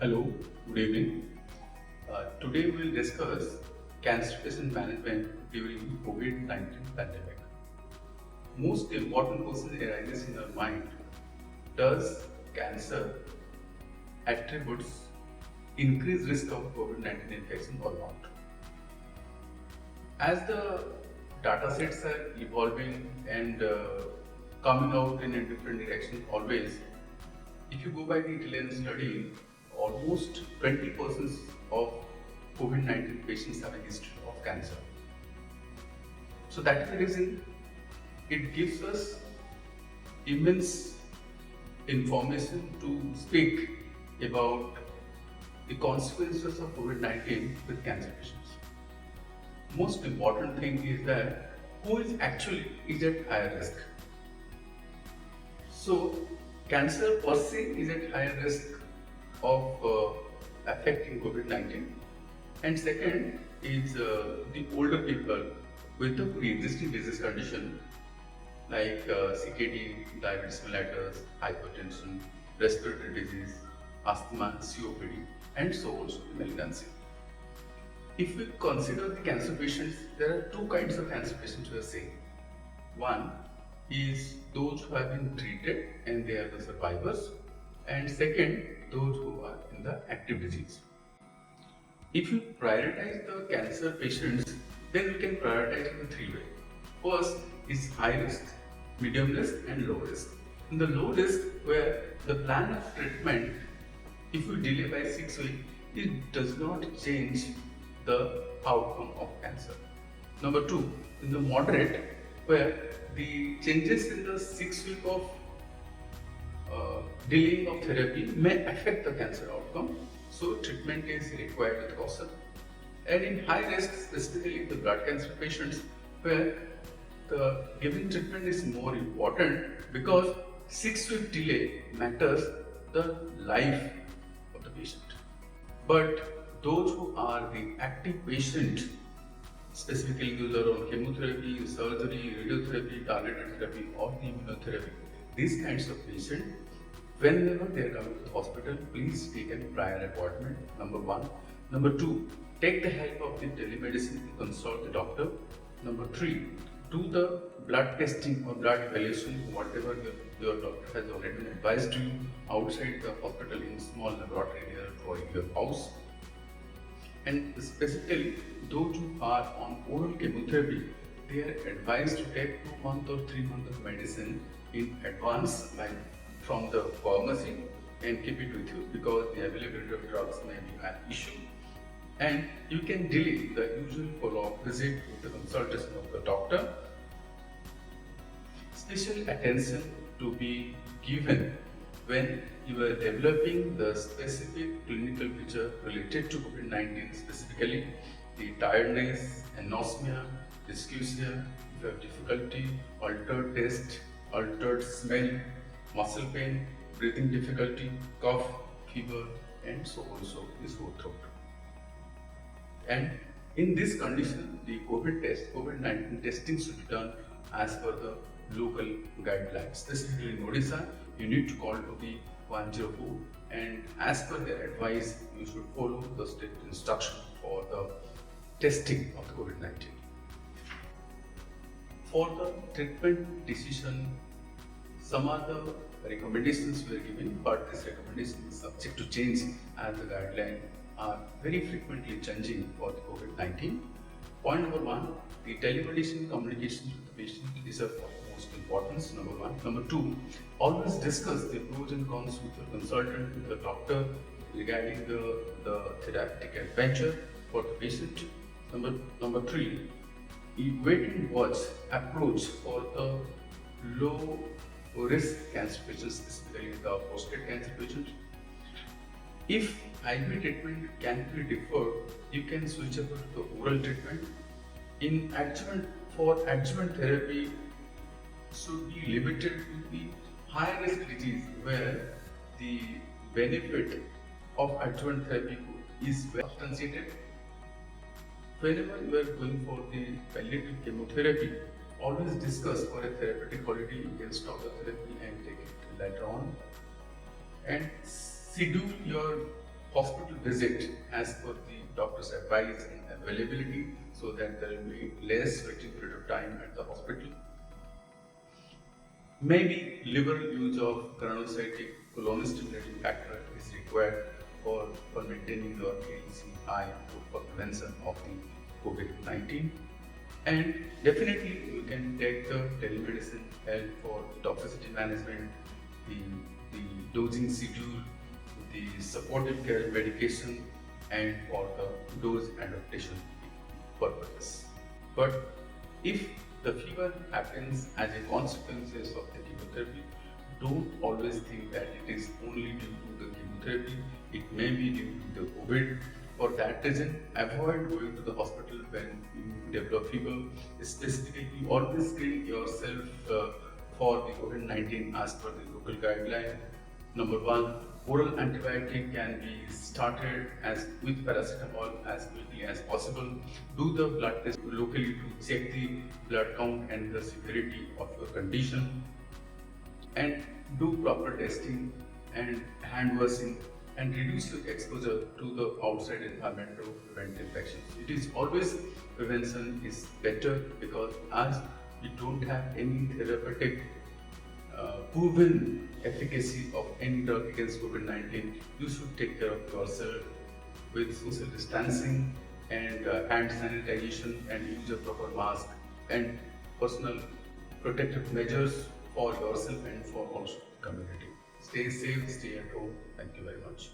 Hello, good evening. Today we will discuss cancer patient management during COVID-19 pandemic. Most important question arises in our mind: does cancer attributes increase risk of COVID-19 infection or not? As the data sets are evolving and coming out in a different direction always, if you go by the Italian study, almost 20% of COVID-19 patients have a history of cancer. So that is the reason it gives us immense information to speak about the consequences of COVID-19 with cancer patients. Most important thing is that who is actually is at higher risk. So cancer per se is at higher risk of affecting COVID-19, and second is the older people with the pre-existing disease condition like CKD, diabetes mellitus, hypertension, respiratory disease, asthma, COPD, and so also the malignancy. If we consider the cancer patients, there are two kinds of cancer patients we are seeing. One is those who have been treated and they are the survivors, and second, those who are in the active disease. If you prioritize the cancer patients, then we can prioritize in three ways. First is high risk, medium risk, and low risk. In the low risk, where the plan of treatment, if you delay by 6 weeks, it does not change the outcome of cancer. Number two, in the moderate, where the changes in the 6 week of delaying of therapy may affect the cancer outcome, so treatment is required with caution. And in high risk, specifically the blood cancer patients, where the giving treatment is more important because 6 week delay matters the life of the patient. But those who are the active patient, specifically those are on chemotherapy, surgery, radiotherapy, targeted therapy, or the immunotherapy, these kinds of patients, whenever they are coming to the hospital, please take a prior appointment, number one. Number two, take the help of the telemedicine to consult the doctor. Number three, do the blood testing or blood evaluation, whatever your doctor has already advised you outside the hospital in small laboratory near or in your house. And specifically, those who are on oral chemotherapy, they are advised to take 2 months or 3 months of medicine in advance, like from the pharmacy, and keep it with you because the availability of drugs may be an issue. And you can delay the usual follow-up visit with the consultation of the doctor. Special attention to be given when you are developing the specific clinical feature related to COVID-19, specifically the tiredness, anosmia, dysgeusia, if you have difficulty, altered taste, altered smell, muscle pain, breathing difficulty, cough, fever, and so also the sore throat. And in this condition, the COVID-19 testing should be done as per the local guidelines. Specifically in Odisha, you need to call to the 104, and as per their advice, you should follow the strict instruction for the testing of the COVID-19. For the treatment decision, some are the recommendations were given, but this recommendation is subject to change as the guidelines are very frequently changing for the COVID-19. Point number one, the telemedicine communications with the patient is of most importance, number one. Number two, always discuss the pros and cons with your consultant, with the doctor regarding the therapeutic adventure for the patient. Number three, wait and watch approach for the low risk cancer patients, specifically the prostate cancer patients. If IV treatment can be deferred, you can switch over to the oral treatment. For adjuvant therapy should be limited to the high risk disease where the benefit of adjuvant therapy is well substantiated. Whenever you are going for the palliative chemotherapy, always discuss for a therapeutic holiday, you can stop the therapy and take it later on. And schedule your hospital visit as per the doctor's advice and availability, so that there will be less waiting period of time at the hospital. Maybe liberal use of granulocytic colony-stimulating factor is required for maintaining your ADC high for prevention of the COVID-19. And definitely you can take the telemedicine help for toxicity management, the dosing schedule, the supportive care medication, and for the dose adaptation purposes. But if the fever happens as a consequence of the chemotherapy, don't always think that it is only due to the chemotherapy. It may be due to the COVID. For that reason, avoid going to the hospital when you develop fever. Specifically, always screen yourself for the COVID-19 as per the local guideline. Number one, oral antibiotic can be started with paracetamol as quickly as possible. Do the blood test locally to check the blood count and the severity of your condition. And do proper testing and hand washing, and reduce your exposure to the outside environment to prevent infections. It is always prevention is better, because as we don't have any therapeutic proven efficacy of any drug against COVID-19, you should take care of yourself with social distancing and hand sanitization, and use a proper mask and personal protective measures for yourself and for also the community. Stay safe, stay at home. Thank you very much.